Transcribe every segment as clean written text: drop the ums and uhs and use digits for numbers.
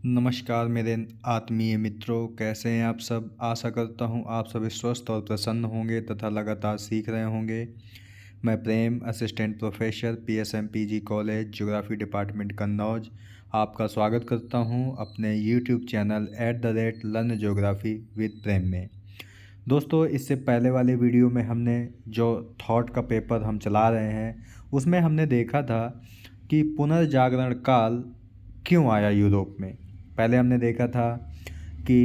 नमस्कार मेरे आत्मीय मित्रों, कैसे हैं आप सब। आशा करता हूं आप सभी स्वस्थ और प्रसन्न होंगे तथा लगातार सीख रहे होंगे। मैं Prem, assistant professor, PSMPG college, geography department Kannauj, आपका स्वागत करता हूं अपने YouTube channel @learn geography with Prem में। दोस्तों, इससे पहले वाले वीडियो में हमने जो थॉट का पेपर हम चला रहे हैं उसमें हमने देखा था कि पुनर्जागरण काल क्यों आया यूरोप में। पहले हमने देखा था कि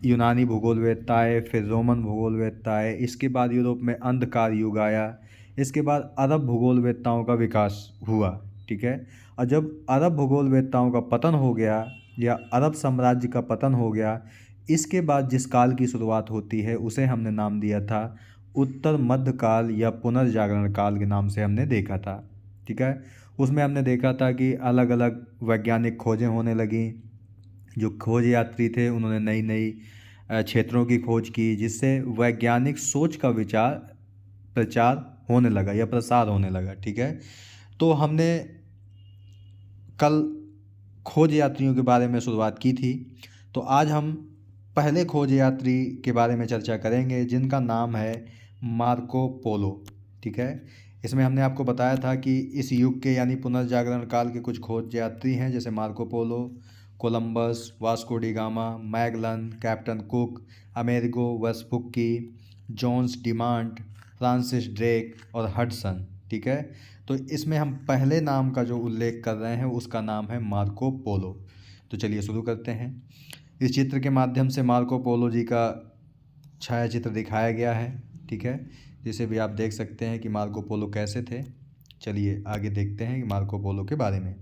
यूनानी भूगोलवेत्ता आए, फिर रोमन भूगोलवेत्ता आए, इसके बाद यूरोप में अंधकार युग आया, इसके बाद अरब भूगोलवेत्ताओं का विकास हुआ। ठीक है। और जब अरब भूगोलवेत्ताओं का पतन हो गया या अरब साम्राज्य का पतन हो गया, इसके बाद जिस काल की शुरुआत होती है उसे हमने नाम दिया था उत्तर मध्य काल या पुनर्जागरण काल के नाम से हमने देखा था। ठीक है। उसमें हमने देखा था कि अलग अलग वैज्ञानिक खोजें होने लगी। जो खोज यात्री थे उन्होंने नई नई क्षेत्रों की खोज की, जिससे वैज्ञानिक सोच का विचार प्रचार होने लगा या प्रसार होने लगा। ठीक है। तो हमने कल खोज यात्रियों के बारे में शुरुआत की थी, तो आज हम पहले खोज यात्री के बारे में चर्चा करेंगे जिनका नाम है मार्को पोलो। ठीक है। इसमें हमने आपको बताया था कि इस युग के यानी पुनर्जागरण काल के कुछ खोज यात्री हैं, जैसे Marco Polo, Columbus, Vasco da Gama, Magellan, Captain Cook, Amerigo Vespucci, जोन्स डिमांट, फ्रांसिस ड्रेक और हडसन। ठीक है। तो इसमें हम पहले नाम का जो उल्लेख कर रहे हैं उसका नाम है मार्को पोलो। तो चलिए शुरू करते हैं। इस चित्र के माध्यम से मार्को पोलो जी का छायाचित्र दिखाया गया है। ठीक है। जिसे भी आप देख सकते हैं कि मार्को पोलो कैसे थे। चलिए आगे देखते हैं कि मार्को पोलो के बारे में।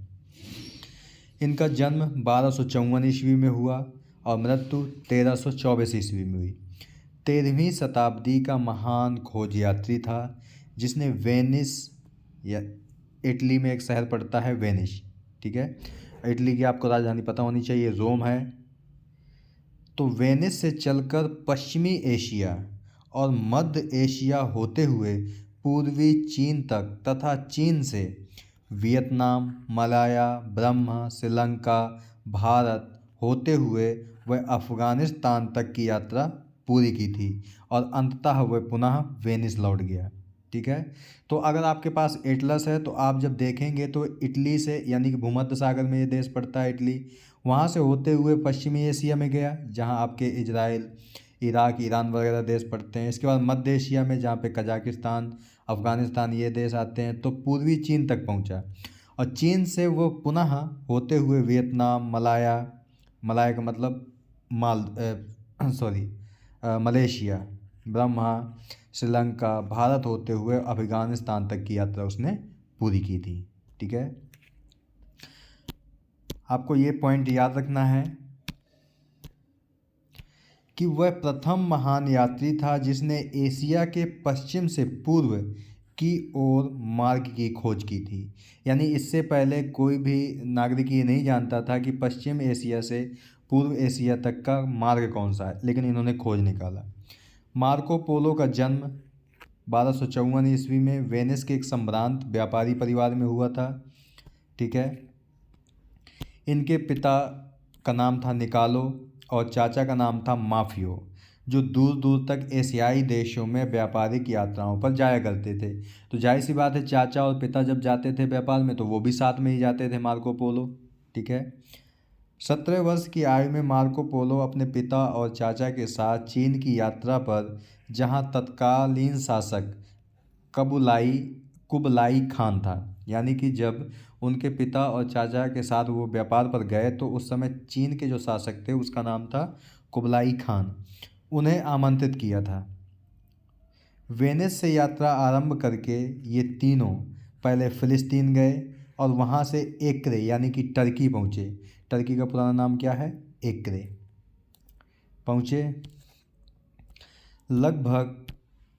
इनका जन्म 1254 ईस्वी में हुआ और मृत्यु 1324 ईस्वी में हुई। 13वीं शताब्दी का महान खोज यात्री था जिसने वेनिस या इटली में एक शहर पड़ता है वेनिस। ठीक है। इटली की आपको राजधानी पता होनी चाहिए, रोम है। तो वेनिस से चलकर पश्चिमी एशिया और मध्य एशिया होते हुए पूर्वी चीन तक तथा चीन से वियतनाम, मलाया, ब्रह्मा, श्रीलंका, भारत होते हुए वह अफ़गानिस्तान तक की यात्रा पूरी की थी और अंततः वह पुनः वेनिस लौट गया। ठीक है। तो अगर आपके पास एटलस है तो आप जब देखेंगे तो इटली से यानी कि भूमध्य सागर में ये देश पड़ता है इटली, वहाँ से होते हुए पश्चिमी एशिया में गया जहाँ आपके इजराइल, इराक, ईरान वगैरह देश पड़ते हैं। इसके बाद मध्य एशिया में जहाँ पे कजाकिस्तान, अफ़गानिस्तान ये देश आते हैं, तो पूर्वी चीन तक पहुँचा और चीन से वो पुनः होते हुए वियतनाम, मलाया, मलाया का मतलब मलेशिया, ब्रह्मा, श्रीलंका, भारत होते हुए अफ़गानिस्तान तक की यात्रा उसने पूरी की थी। ठीक है। आपको ये पॉइंट याद रखना है कि वह प्रथम महान यात्री था जिसने एशिया के पश्चिम से पूर्व की ओर मार्ग की खोज की थी। यानी इससे पहले कोई भी नागरिक ये नहीं जानता था कि पश्चिम एशिया से पूर्व एशिया तक का मार्ग कौन सा है, लेकिन इन्होंने खोज निकाला। मार्को पोलो का जन्म 1254 ईस्वी में वेनिस के एक संभ्रांत व्यापारी परिवार में हुआ था। ठीक है। इनके पिता का नाम था निकालो और चाचा का नाम था माफियो, जो दूर दूर तक एशियाई देशों में व्यापारिक यात्राओं पर जाया करते थे। तो जाहिर सी बात है, चाचा और पिता जब जाते थे व्यापार में तो वो भी साथ में ही जाते थे मार्को पोलो। ठीक है। 17 वर्ष की आयु में मार्को पोलो अपने पिता और चाचा के साथ चीन की यात्रा पर, जहां तत्कालीन शासक कबुलाई कुबलाई खान था। यानी कि जब उनके पिता और चाचा के साथ वो व्यापार पर गए तो उस समय चीन के जो शासक थे उसका नाम था कुबलाई खान, उन्हें आमंत्रित किया था। वेनिस से यात्रा आरंभ करके ये तीनों पहले फ़िलिस्तीन गए और वहाँ से एक्रे यानी कि टर्की पहुँचे। टर्की का पुराना नाम क्या है? एक्रे पहुँचे। लगभग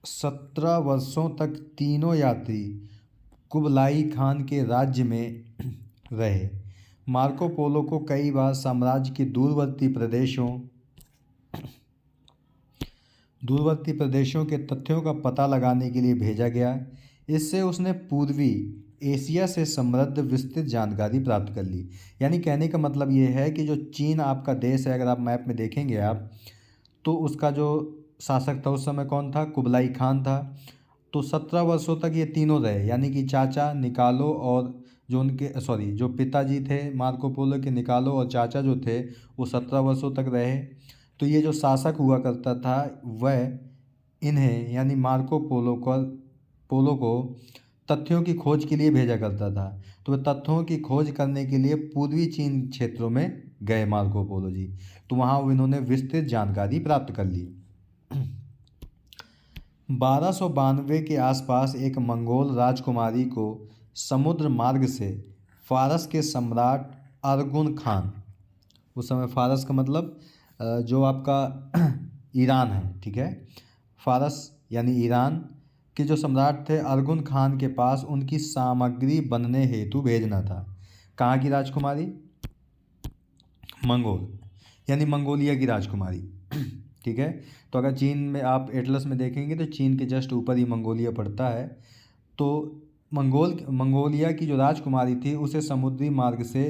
17 वर्षों तक तीनों यात्री कुबलाई खान के राज्य में रहे। मार्को पोलो को कई बार साम्राज्य के दूरवर्ती प्रदेशों के तथ्यों का पता लगाने के लिए भेजा गया। इससे उसने पूर्वी एशिया से समृद्ध विस्तृत जानकारी प्राप्त कर ली। यानी कहने का मतलब ये है कि जो चीन आपका देश है, अगर आप मैप में देखेंगे आप, तो उसका जो शासक था उस समय कौन था? कुबलाई खान था। तो 17 वर्षों तक ये तीनों रहे, यानी कि चाचा निकालो और जो उनके जो पिताजी थे मार्को पोलो के, निकालो और चाचा जो थे, वो 17 वर्षों तक रहे। तो ये जो शासक हुआ करता था वह इन्हें यानी मार्को पोलो को तथ्यों की खोज के लिए भेजा करता था। तो वह तथ्यों की खोज करने के लिए पूर्वी चीन क्षेत्रों में गए मार्को पोलो जी। तो वहाँ इन्होंने विस्तृत जानकारी प्राप्त कर ली। 1292 के आसपास एक मंगोल राजकुमारी को समुद्र मार्ग से फारस के सम्राट अरगुन खान, उस समय फारस का मतलब जो आपका ईरान है, ठीक है, फारस यानी ईरान के जो सम्राट थे अरगुन खान के पास उनकी सामग्री बनने हेतु भेजना था। कहाँ की राजकुमारी? मंगोल, यानी मंगोलिया की राजकुमारी। ठीक है। तो अगर चीन में आप एटलस में देखेंगे तो चीन के जस्ट ऊपर ही मंगोलिया पड़ता है। तो मंगोलिया की जो राजकुमारी थी उसे समुद्री मार्ग से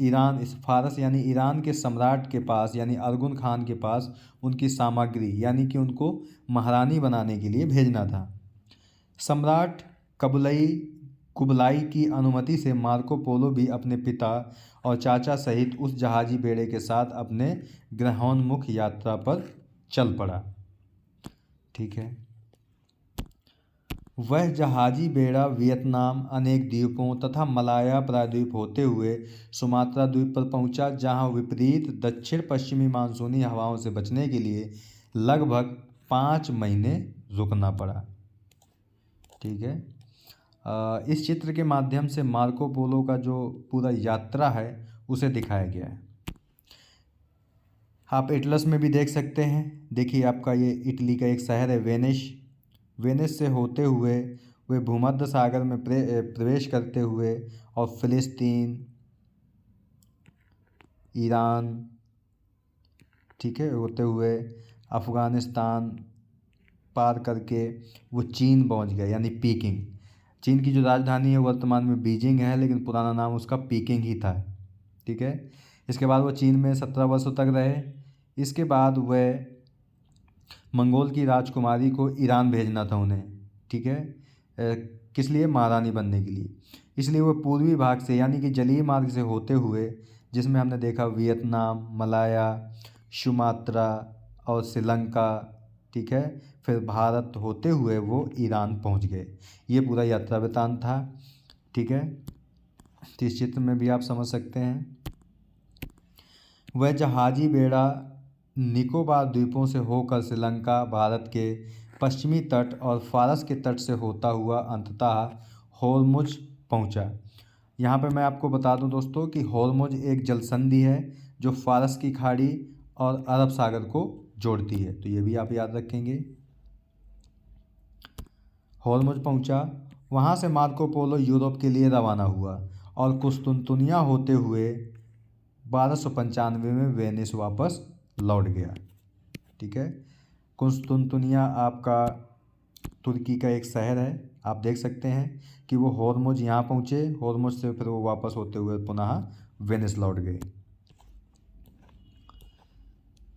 ईरान, इस फारस यानी ईरान के सम्राट के पास यानी अरगुन खान के पास उनकी सामग्री यानी कि उनको महारानी बनाने के लिए भेजना था। सम्राट कुबलाई की अनुमति से मार्को पोलो भी अपने पिता और चाचा सहित उस जहाजी बेड़े के साथ अपने ग्रहोन्मुख यात्रा पर चल पड़ा। ठीक है। वह जहाजी बेड़ा वियतनाम, अनेक द्वीपों तथा मलाया प्रायद्वीप होते हुए सुमात्रा द्वीप पर पहुंचा, जहां विपरीत दक्षिण पश्चिमी मानसूनी हवाओं से बचने के लिए लगभग 5 महीने रुकना पड़ा। ठीक है। इस चित्र के माध्यम से मार्को पोलो का जो पूरा यात्रा है उसे दिखाया गया है। आप एटलस में भी देख सकते हैं। देखिए आपका ये इटली का एक शहर है वेनिस से होते हुए वे भूमध्य सागर में प्रवेश करते हुए और फिलिस्तीन, ईरान, ठीक है, होते हुए अफ़गानिस्तान पार करके वो चीन पहुंच गए, यानी पीकिंग। चीन की जो राजधानी है वर्तमान में बीजिंग है, लेकिन पुराना नाम उसका पीकिंग ही था। ठीक है। इसके बाद वो चीन में 17 वर्षों तक रहे। इसके बाद वह मंगोल की राजकुमारी को ईरान भेजना था उन्हें। ठीक है। किस लिए? महारानी बनने के लिए। इसलिए वो पूर्वी भाग से यानी कि जलीय मार्ग से होते हुए, जिसमें हमने देखा वियतनाम, मलाया, सुमात्रा और श्रीलंका, ठीक है, फिर भारत होते हुए वो ईरान पहुंच गए। ये पूरा यात्रा वृत्तांत था। ठीक है। तो इस चित्र में भी आप समझ सकते हैं। वह जहाजी बेड़ा निकोबार द्वीपों से होकर श्रीलंका, भारत के पश्चिमी तट और फारस के तट से होता हुआ अंततः होर्मुज पहुंचा। यहाँ पर मैं आपको बता दूं दोस्तों कि होर्मुज एक जलसंधि है जो फारस की खाड़ी और अरब सागर को जोड़ती है। तो ये भी आप याद रखेंगे। होर्मुज पहुंचा। वहाँ से मार्को पोलो यूरोप के लिए रवाना हुआ और कुस्तुनतुनिया होते हुए 1295 में वेनिस वापस लौट गया। ठीक है। कुस्तुनतुनिया आपका तुर्की का एक शहर है। आप देख सकते हैं कि वो होर्मुज यहाँ पहुँचे, होर्मुज से फिर वो वापस होते हुए पुनः वेनिस लौट गए।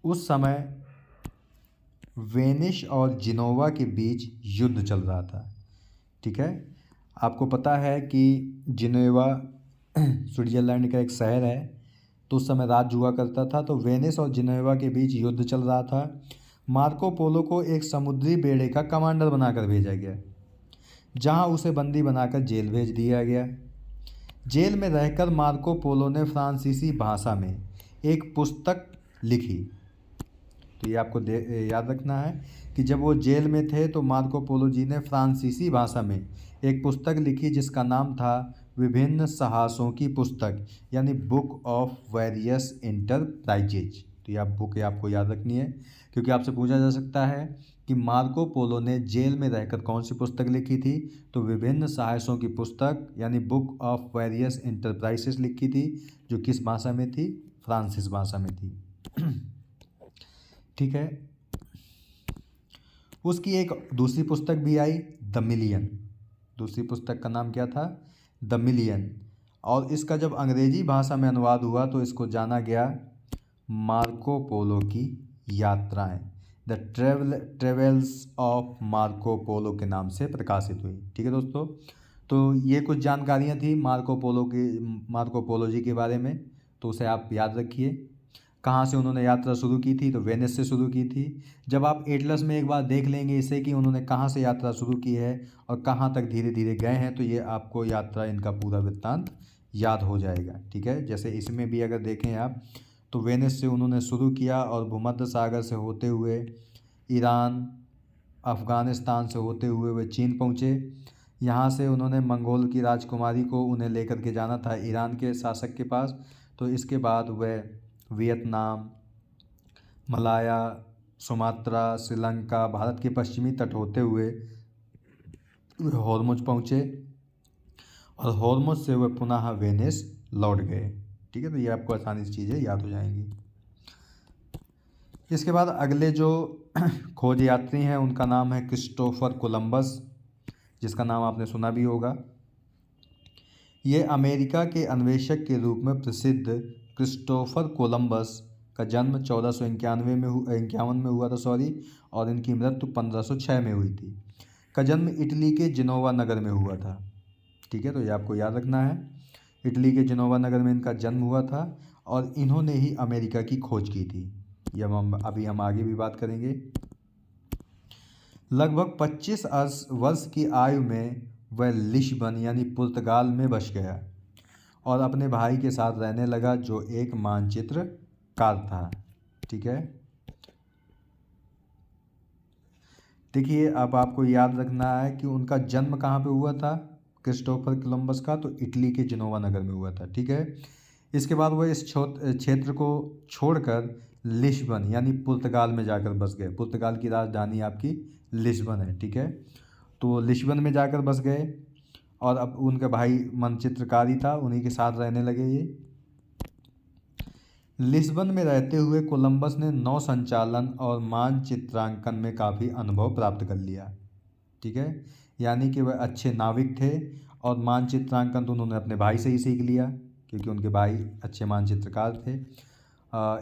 उस समय वेनिस और जिनोवा के बीच युद्ध चल रहा था। ठीक है। आपको पता है कि जिनेवा स्विट्ज़रलैंड का एक शहर है, तो उस समय राज्य हुआ करता था। तो वेनिस और जिनेवा के बीच युद्ध चल रहा था। मार्को पोलो को एक समुद्री बेड़े का कमांडर बनाकर भेजा गया, जहां उसे बंदी बनाकर जेल भेज दिया गया। जेल में रहकर मार्को पोलो ने फ्रांसीसी भाषा में एक पुस्तक लिखी। तो ये आपको याद रखना है कि जब वो जेल में थे तो मार्को पोलो जी ने फ्रांसीसी भाषा में एक पुस्तक लिखी जिसका नाम था विभिन्न साहसों की पुस्तक, यानी बुक ऑफ वेरियस इंटरप्राइजेज। तो ये बुक आपको याद रखनी है, क्योंकि आपसे पूछा जा सकता है कि मार्को पोलो ने जेल में रहकर कौन सी पुस्तक लिखी थी। तो विभिन्न साहसों की पुस्तक यानी बुक ऑफ वेरियस इंटरप्राइजेज लिखी थी, जो किस भाषा में थी? फ्रांसीसी भाषा में थी। ठीक है। उसकी एक दूसरी पुस्तक भी आई, द मिलियन। दूसरी पुस्तक का नाम क्या था? The million. और इसका जब अंग्रेजी भाषा में अनुवाद हुआ तो इसको जाना गया मार्को पोलो की यात्राएं, the travels of Marco Polo के नाम से प्रकाशित हुई। ठीक है दोस्तों, तो ये कुछ जानकारियाँ थी मार्को पोलो जी के बारे में, तो उसे आप याद रखिए। कहाँ से उन्होंने यात्रा शुरू की थी? तो वेनिस से शुरू की थी। जब आप एटलस में एक बार देख लेंगे इसे कि उन्होंने कहाँ से यात्रा शुरू की है और कहाँ तक धीरे धीरे गए हैं, तो ये आपको यात्रा इनका पूरा वृत्तांत याद हो जाएगा। ठीक है, जैसे इसमें भी अगर देखें आप तो वेनिस से उन्होंने शुरू किया और भूमध्य सागर से होते हुए ईरान, अफ़गानिस्तान से होते हुए वे चीन पहुँचे। यहाँ से उन्होंने मंगोल की राजकुमारी को उन्हें लेकर के जाना था ईरान के शासक के पास। तो इसके बाद वह वियतनाम, मलाया, सुमात्रा, श्रीलंका, भारत के पश्चिमी तट होते हुए हॉर्मुज पहुँचे और हॉर्मुज से वह पुनः वेनिस लौट गए। ठीक है, तो ये आपको आसानी से चीज़ें याद हो जाएंगी। इसके बाद अगले जो खोज यात्री हैं उनका नाम है क्रिस्टोफर कोलंबस, जिसका नाम आपने सुना भी होगा। ये अमेरिका के अन्वेषक के रूप में प्रसिद्ध क्रिस्टोफर कोलंबस का जन्म 1491 में हुआ था और इनकी मृत्यु 1506 में हुई थी। का जन्म इटली के जिनोवा नगर में हुआ था। ठीक है, तो ये आपको याद रखना है, इटली के जिनोवा नगर में इनका जन्म हुआ था और इन्होंने ही अमेरिका की खोज की थी। ये हम आगे भी बात करेंगे। लगभग 25 वर्ष की आयु में वह लिस्बन यानी पुर्तगाल में बस गया और अपने भाई के साथ रहने लगा जो एक मानचित्रकार था। ठीक है, देखिए अब आपको याद रखना है कि उनका जन्म कहाँ पे हुआ था क्रिस्टोफर कोलंबस का, तो इटली के जिनोवा नगर में हुआ था। ठीक है, इसके बाद वह इस क्षेत्र को छोड़कर लिस्बन यानी पुर्तगाल में जाकर बस गए। पुर्तगाल की राजधानी आपकी लिस्बन है। ठीक है, तो लिस्बन में जाकर बस गए और अब उनका भाई मानचित्रकारी था, उन्हीं के साथ रहने लगे ये। लिस्बन में रहते हुए कोलंबस ने नौ संचालन और मानचित्रांकन में काफ़ी अनुभव प्राप्त कर लिया। ठीक है, यानी कि वह अच्छे नाविक थे और मानचित्रांकन तो उन्होंने अपने भाई से ही सीख लिया क्योंकि उनके भाई अच्छे मानचित्रकार थे।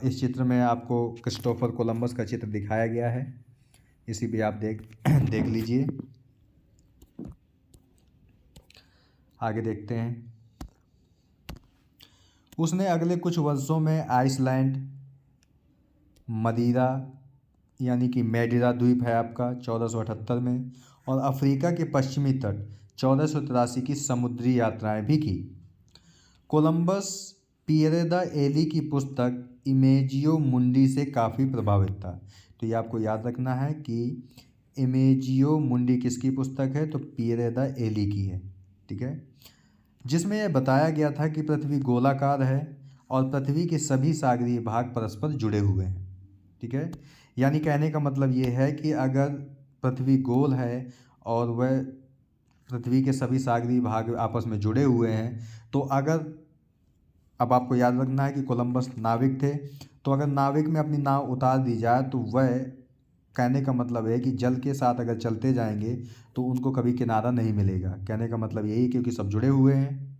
इस चित्र में आपको क्रिस्टोफर कोलंबस का चित्र दिखाया गया है, इसी भी आप देख लीजिए। आगे देखते हैं। उसने अगले कुछ वर्षों में आइसलैंड, मदीरा यानी कि मैडिरा द्वीप है आपका 1478 में, और अफ्रीका के पश्चिमी तट 1483 की समुद्री यात्राएं भी की। कोलंबस पियरे द एली की पुस्तक इमेजियो मुंडी से काफ़ी प्रभावित था। तो ये आपको याद रखना है कि इमेजियो मुंडी किसकी पुस्तक है, तो पियरे द एली की है। ठीक है, जिसमें यह बताया गया था कि पृथ्वी गोलाकार है और पृथ्वी के सभी सागरीय भाग परस्पर जुड़े हुए हैं। ठीक है, यानी कहने का मतलब ये है कि अगर पृथ्वी गोल है और वह पृथ्वी के सभी सागरीय भाग आपस में जुड़े हुए हैं, तो अगर अब आपको याद रखना है कि कोलंबस नाविक थे, तो अगर नाविक में अपनी नाव उतार दी जाए तो वह कहने का मतलब है कि जल के साथ अगर चलते जाएंगे तो उनको कभी किनारा नहीं मिलेगा। कहने का मतलब यही, क्योंकि सब जुड़े हुए हैं।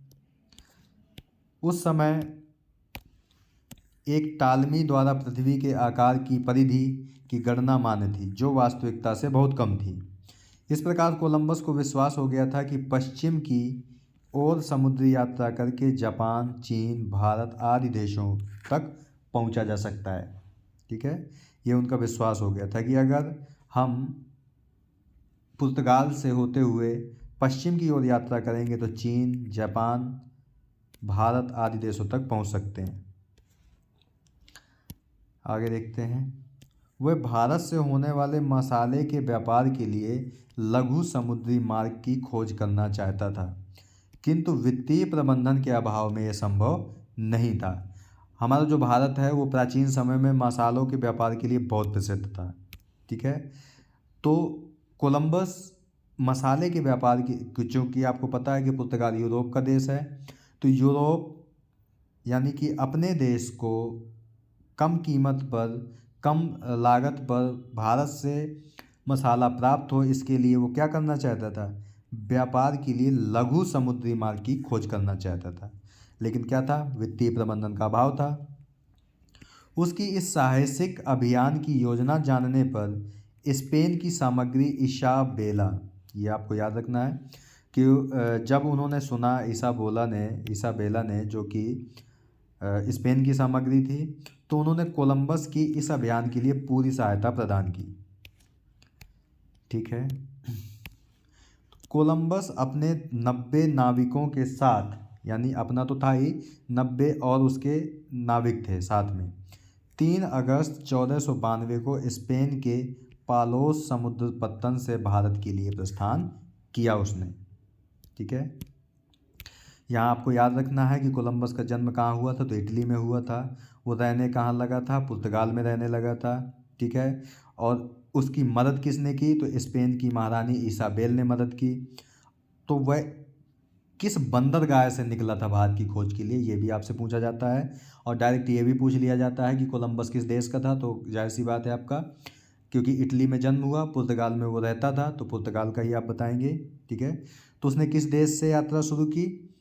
उस समय एक टालमी द्वारा पृथ्वी के आकार की परिधि की गणना मान्य थी जो वास्तविकता से बहुत कम थी। इस प्रकार कोलंबस को विश्वास हो गया था कि पश्चिम की ओर समुद्री यात्रा करके जापान, चीन, भारत आदि देशों तक पहुंचा जा सकता है। ठीक है, ये उनका विश्वास हो गया था कि अगर हम पुर्तगाल से होते हुए पश्चिम की ओर यात्रा करेंगे तो चीन, जापान, भारत आदि देशों तक पहुंच सकते हैं। आगे देखते हैं। वह भारत से होने वाले मसाले के व्यापार के लिए लघु समुद्री मार्ग की खोज करना चाहता था, किंतु वित्तीय प्रबंधन के अभाव में यह संभव नहीं था। हमारा जो भारत है वो प्राचीन समय में मसालों के व्यापार के लिए बहुत प्रसिद्ध था। ठीक है, तो कोलंबस मसाले के व्यापार की, चूँकि आपको पता है कि पुर्तगाल यूरोप का देश है, तो यूरोप यानी कि अपने देश को कम कीमत पर, कम लागत पर भारत से मसाला प्राप्त हो, इसके लिए वो क्या करना चाहता था, व्यापार के लिए लघु समुद्री मार्ग की खोज करना चाहता था, लेकिन क्या था, वित्तीय प्रबंधन का अभाव था। उसकी इस साहसिक अभियान की योजना जानने पर स्पेन की सामग्री इसाबेला, ये आपको याद रखना है कि जब उन्होंने सुना इसाबेला ने जो कि स्पेन की सामग्री थी, तो उन्होंने कोलंबस की इस अभियान के लिए पूरी सहायता प्रदान की। ठीक है, कोलंबस अपने 90 नाविकों के साथ, यानी अपना तो था ही, 90 और उसके नाविक थे साथ में, 3 अगस्त 1492 को स्पेन के पालोस समुद्र पत्तन से भारत के लिए प्रस्थान किया उसने। ठीक है, यहाँ आपको याद रखना है कि कोलंबस का जन्म कहाँ हुआ था, तो इटली में हुआ था। वो रहने कहाँ लगा था, पुर्तगाल में रहने लगा था। ठीक है, और उसकी मदद किसने की, तो स्पेन की महारानी इसाबेल ने मदद की। तो वह किस बंदरगाह से निकला था भारत की खोज के लिए, ये भी आपसे पूछा जाता है। और डायरेक्ट ये भी पूछ लिया जाता है कि कोलंबस किस देश का था, तो जाहिर सी बात है आपका, क्योंकि इटली में जन्म हुआ, पुर्तगाल में वो रहता था, तो पुर्तगाल का ही आप बताएंगे। ठीक है, तो उसने किस देश से यात्रा शुरू की,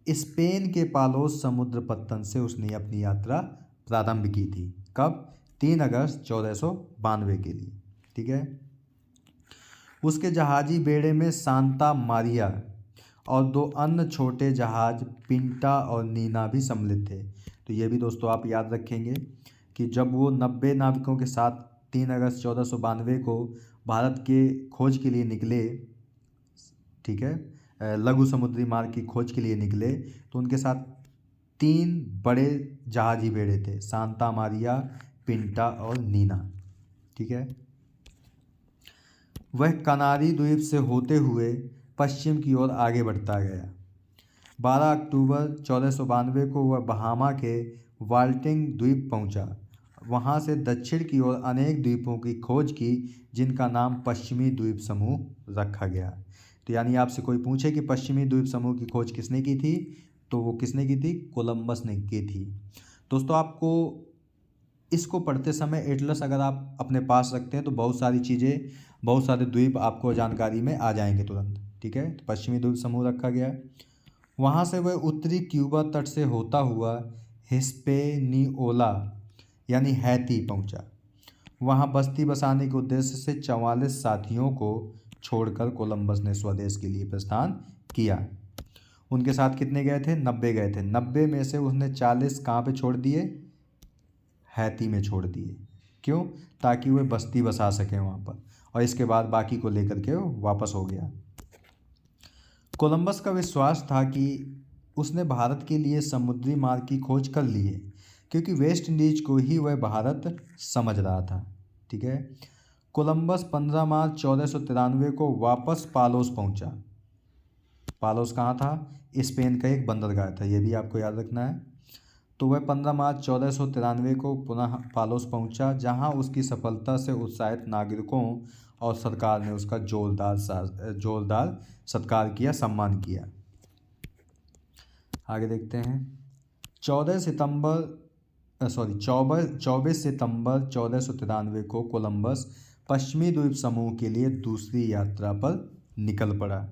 स्पेन के पालोस समुद्र पत्तन से उसने अपनी यात्रा प्रारंभ की थी। कब, 3 अगस्त 1492 के लिए। ठीक है, उसके जहाजी बेड़े में सांता मारिया और 2 अन्य छोटे जहाज पिंटा और नीना भी सम्मिलित थे। तो ये भी दोस्तों आप याद रखेंगे कि जब वो 90 नाविकों के साथ 3 अगस्त 1492 को भारत के खोज के लिए निकले, ठीक है, लघु समुद्री मार्ग की खोज के लिए निकले, तो उनके साथ 3 बड़े जहाजी बेड़े थे, सांता मारिया, पिंटा और नीना। ठीक है, वह कनारी द्वीप से होते हुए पश्चिम की ओर आगे बढ़ता गया। 12 अक्टूबर 1492 को वह बहामा के वाल्टिंग द्वीप पहुंचा। वहां से दक्षिण की ओर अनेक द्वीपों की खोज की, जिनका नाम पश्चिमी द्वीप समूह रखा गया। तो यानी आपसे कोई पूछे कि पश्चिमी द्वीप समूह की खोज किसने की थी, तो वो किसने की थी, कोलंबस ने की थी। दोस्तों आपको इसको पढ़ते समय एटलस अगर आप अपने पास रखते हैं तो बहुत सारी चीज़ें, बहुत सारे द्वीप आपको जानकारी में आ जाएंगे तुरंत। ठीक है, तो पश्चिमी द्वीप समूह रखा गया। वहाँ से वह उत्तरी क्यूबा तट से होता हुआ हिस्पेनियोला यानी हैती पहुँचा। वहाँ बस्ती बसाने के उद्देश्य से 44 साथियों को छोड़कर कोलंबस ने स्वदेश के लिए प्रस्थान किया। उनके साथ कितने गए थे, 90 गए थे। 90 में से उसने 40 कहाँ पे छोड़ दिए, हैती में छोड़ दिए। क्यों, ताकि वे बस्ती बसा सकें वहाँ पर, और इसके बाद बाकी को लेकर के वो वापस हो गया। कोलंबस का विश्वास था कि उसने भारत के लिए समुद्री मार्ग की खोज कर ली है, क्योंकि वेस्ट इंडीज को ही वह भारत समझ रहा था। ठीक है, कोलंबस 15 मार्च 1493 को वापस पालोस पहुंचा। पालोस कहाँ था, स्पेन का एक बंदरगाह था, ये भी आपको याद रखना है। तो वह 15 मार्च 1493 को पुनः पालोस पहुंचा, जहां उसकी सफलता से उत्साहित नागरिकों और सरकार ने उसका जोरदार सत्कार किया, सम्मान किया। आगे देखते हैं। 24 सितंबर 1493 को कोलंबस पश्चिमी द्वीप समूह के लिए दूसरी यात्रा पर निकल पड़ा।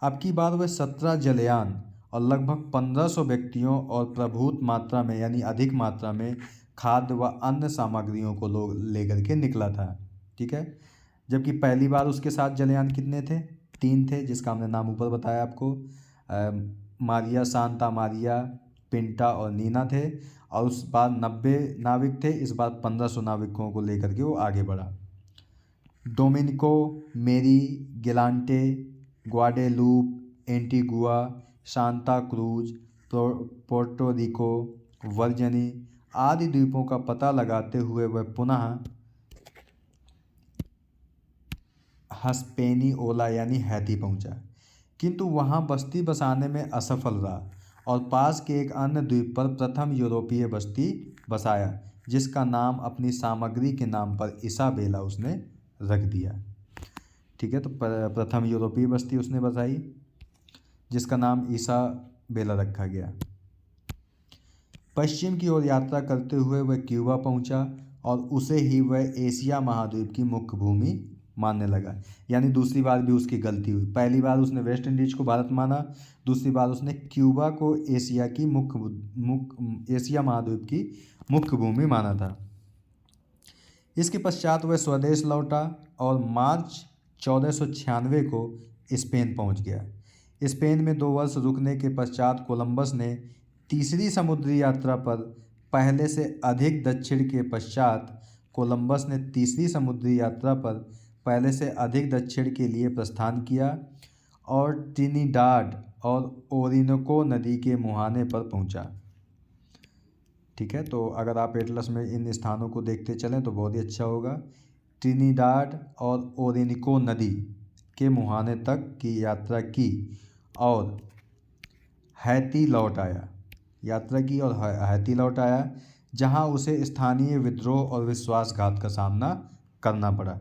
अब की बार वह 17 जलयान और लगभग 1500 व्यक्तियों और प्रभुत मात्रा में यानी अधिक मात्रा में खाद्य व अन्य सामग्रियों को लेकर के निकला था। ठीक है, जबकि पहली बार उसके साथ जलयान कितने थे, 3 थे, जिसका हमने नाम ऊपर बताया आपको, मारिया, सांता मारिया, पिंटा और नीना थे। और उस बार 90 नाविक थे, इस बार 1500 नाविकों को लेकर के वो आगे बढ़ा। Dominica, Marie, Galante, Guadeloupe, Antigua, Santa Cruz, Puerto Rico, वर्जनी आदि द्वीपों का पता लगाते हुए वह पुनः हिस्पेनियोला यानी हैती पहुंचा, किंतु वहां बस्ती बसाने में असफल रहा और पास के एक अन्य द्वीप पर प्रथम यूरोपीय बस्ती बसाया, जिसका नाम अपनी सामग्री के नाम पर इसाबेला उसने रख दिया। ठीक है, तो प्रथम यूरोपीय बस्ती उसने बसाई जिसका नाम इसाबेला रखा गया। पश्चिम की ओर यात्रा करते हुए वह क्यूबा पहुंचा और उसे ही वह एशिया महाद्वीप की मुख्य भूमि मानने लगा। यानी दूसरी बार भी उसकी गलती हुई। पहली बार उसने वेस्ट इंडीज को भारत माना, दूसरी बार उसने क्यूबा को एशिया महाद्वीप की मुख्य भूमि माना था। इसके पश्चात वह स्वदेश लौटा और मार्च 1496 को स्पेन पहुंच गया। स्पेन में 2 वर्ष रुकने के पश्चात कोलंबस ने तीसरी समुद्री यात्रा पर पहले से अधिक दक्षिण के पश्चात कोलंबस ने तीसरी समुद्री यात्रा पर पहले से अधिक दक्षिण के लिए प्रस्थान किया और ट्रिनिडाड और ओरिनोको नदी के मुहाने पर पहुंचा। ठीक है, तो अगर आप एटलस में इन स्थानों को देखते चलें तो बहुत ही अच्छा होगा। ट्रिनिडाड और ओरिनोको नदी के मुहाने तक की यात्रा की और हैती लौट आया। यात्रा की और हैती लौट आया, जहां उसे स्थानीय विद्रोह और विश्वासघात का सामना करना पड़ा।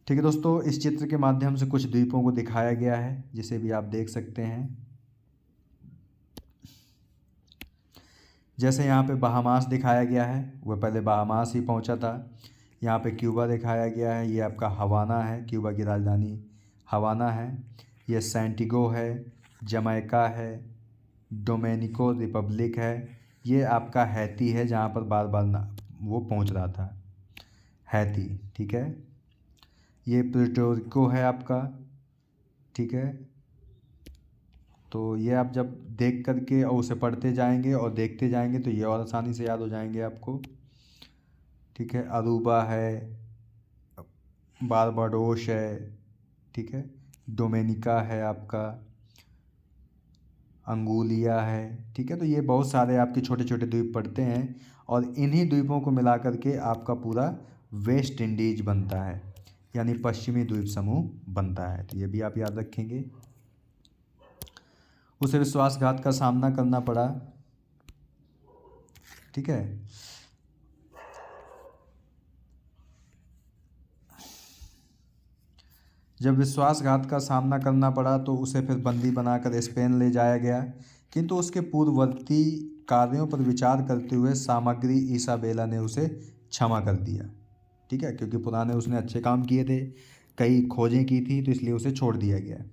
ठीक है दोस्तों, इस चित्र के माध्यम से कुछ द्वीपों को दिखाया गया है, जिसे भी आप देख सकते हैं। जैसे यहाँ पे बहामास दिखाया गया है, वह पहले बहामास ही पहुँचा था। यहाँ पे क्यूबा दिखाया गया है, ये आपका हवाना है, क्यूबा की राजधानी हवाना है। ये सैंटिगो है, जमैका है, डोमिनिको रिपब्लिक है। ये आपका हैती है, जहाँ पर बार बार वो पहुँच रहा था, हैती। ठीक है, ये प्यूर्टो है आपका। ठीक है, तो ये आप जब देख करके और उसे पढ़ते जाएंगे और देखते जाएंगे तो ये और आसानी से याद हो जाएंगे आपको। ठीक है, अरूबा है, बारबाडोस है, ठीक है, डोमिनिका है आपका, अंगुलिया है। ठीक है, तो ये बहुत सारे आपके छोटे छोटे द्वीप पड़ते हैं और इन्हीं द्वीपों को मिला करके आपका पूरा वेस्ट इंडीज बनता है, यानी पश्चिमी द्वीप समूह बनता है। तो ये भी आप याद रखेंगे। उसे विश्वासघात का सामना करना पड़ा। ठीक है, जब विश्वासघात का सामना करना पड़ा तो उसे फिर बंदी बनाकर स्पेन ले जाया गया, किंतु उसके पूर्ववर्ती कार्यों पर विचार करते हुए सामग्री इसाबेला ने उसे क्षमा कर दिया। ठीक है, क्योंकि पुराने उसने अच्छे काम किए थे, कई खोजें की थी, तो इसलिए उसे छोड़ दिया गया।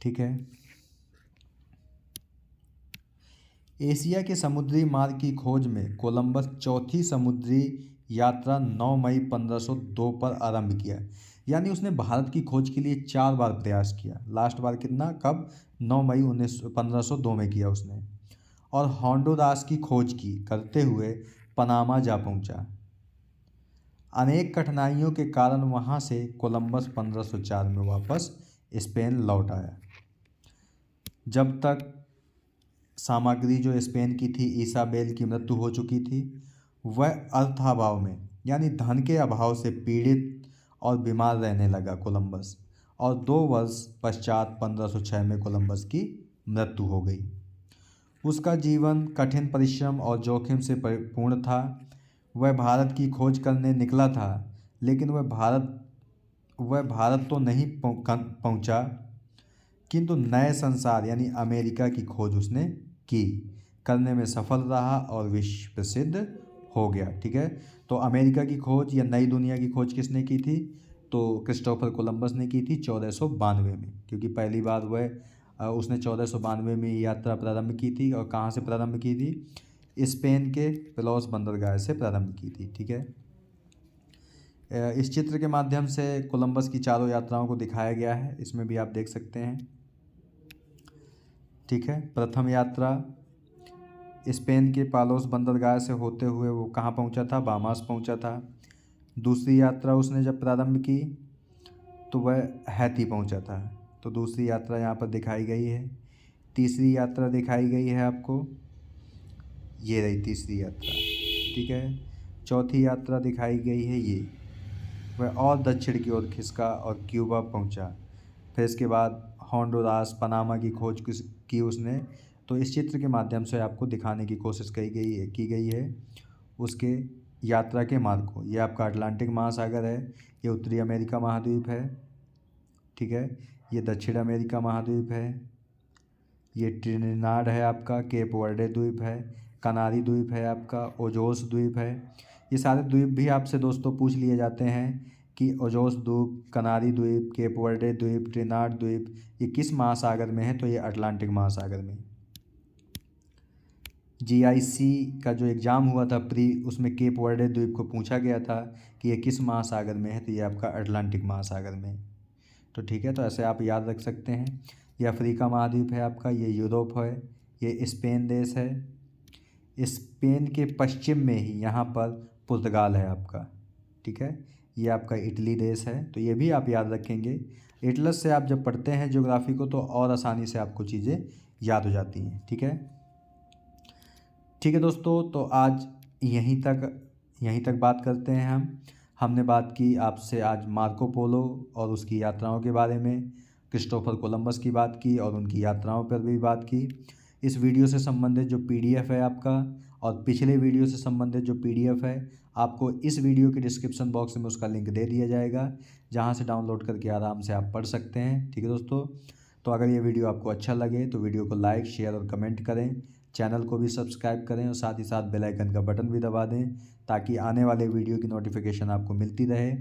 ठीक है, एशिया के समुद्री मार्ग की खोज में कोलंबस चौथी समुद्री यात्रा 9 मई 1502 पर आरंभ किया। यानी उसने भारत की खोज के लिए 4 बार प्रयास किया। लास्ट बार कितना, कब, 9 मई 1502 में किया उसने। और होंडुरास की खोज की करते हुए पनामा जा पहुंचा। अनेक कठिनाइयों के कारण वहां से कोलंबस 1504 में वापस स्पेन लौट आया। जब तक सामग्री जो स्पेन की थी, इसाबेल की मृत्यु हो चुकी थी, वह अर्थाभाव में यानी धन के अभाव से पीड़ित और बीमार रहने लगा कोलंबस, और 2 वर्ष पश्चात 1506 में कोलंबस की मृत्यु हो गई। उसका जीवन कठिन परिश्रम और जोखिम से परिपूर्ण था। वह भारत की खोज करने निकला था, लेकिन वह भारत तो नहीं पहुंचा, किंतु नए संसार यानी अमेरिका की खोज उसने की, करने में सफल रहा और विश्व प्रसिद्ध हो गया। ठीक है, तो अमेरिका की खोज या नई दुनिया की खोज किसने की थी, तो क्रिस्टोफर कोलंबस ने की थी 1492 में, क्योंकि पहली बार वह उसने 1492 में यात्रा प्रारंभ की थी। और कहाँ से प्रारंभ की थी, स्पेन के पेलोस बंदरगाह से प्रारंभ की थी। ठीक है, इस चित्र के माध्यम से कोलंबस की चारों यात्राओं को दिखाया गया है, इसमें भी आप देख सकते हैं। ठीक है, प्रथम यात्रा स्पेन के पालोस बंदरगाह से होते हुए वो कहाँ पहुँचा था, बामास पहुँचा था। दूसरी यात्रा उसने जब प्रारंभ की तो वह हैती पहुँचा था, तो दूसरी यात्रा यहाँ पर दिखाई गई है। तीसरी यात्रा दिखाई गई है आपको, ये रही तीसरी यात्रा। ठीक है, चौथी यात्रा दिखाई गई है ये, वह और दक्षिण की ओर खिसका और क्यूबा पहुँचा। फिर इसके बाद होंडुरास, पनामा की खोज की उसने। तो इस चित्र के माध्यम से आपको दिखाने की कोशिश की गई है उसके यात्रा के मार्ग को। ये आपका अटलांटिक महासागर है, ये उत्तरी अमेरिका महाद्वीप है। ठीक है, ये दक्षिण अमेरिका महाद्वीप है, ये ट्रिनिडाड है आपका, केप वर्डे द्वीप है, कनारी द्वीप है आपका, ओजोस द्वीप है, ये सारे द्वीप भी आपसे दोस्तों पूछ लिए जाते हैं कि ओजोस द्वीप, कनारी द्वीप, केप वर्डे द्वीप, ट्रिनिडाद द्वीप ये किस महासागर में है, तो ये अटलांटिक महासागर में। जीआईसी का जो एग्ज़ाम हुआ था प्री, उसमें केप वर्डे द्वीप को पूछा गया था कि ये किस महासागर में है, तो ये आपका अटलांटिक महासागर में। तो ठीक है, तो ऐसे आप याद रख सकते हैं। ये अफ्रीका महाद्वीप है आपका, ये यूरोप है, ये स्पेन देश है, स्पेन के पश्चिम में ही यहाँ पर पुर्तगाल है आपका। ठीक है, ये आपका इटली देश है, तो ये भी आप याद रखेंगे। एटलस से आप जब पढ़ते हैं ज्योग्राफी को तो और आसानी से आपको चीज़ें याद हो जाती हैं। ठीक है, ठीक है दोस्तों, तो आज यहीं तक बात करते हैं हमने बात की आपसे आज मार्को पोलो और उसकी यात्राओं के बारे में, क्रिस्टोफर कोलंबस की बात की और उनकी यात्राओं पर भी बात की। इस वीडियो से संबंधित जो पीडीएफ है आपका और पिछले वीडियो से संबंधित जो पीडीएफ है, आपको इस वीडियो के डिस्क्रिप्शन बॉक्स में उसका लिंक दे दिया जाएगा, जहां से डाउनलोड करके आराम से आप पढ़ सकते हैं। ठीक है दोस्तों, तो अगर ये वीडियो आपको अच्छा लगे तो वीडियो को लाइक, शेयर और कमेंट करें, चैनल को भी सब्सक्राइब करें और साथ ही साथ बेल आइकन का बटन भी दबा दें, ताकि आने वाले वीडियो की नोटिफिकेशन आपको मिलती रहे।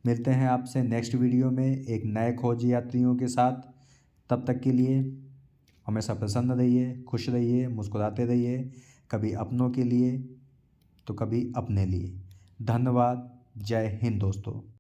मिलते हैं आपसे नेक्स्ट वीडियो में एक नए खोज यात्रियों के साथ। तब तक के लिए हमेशा प्रसन्न रहिए, खुश रहिए, मुस्कुराते रहिए, कभी अपनों के लिए तो कभी अपने लिए। धन्यवाद। जय हिंद दोस्तों।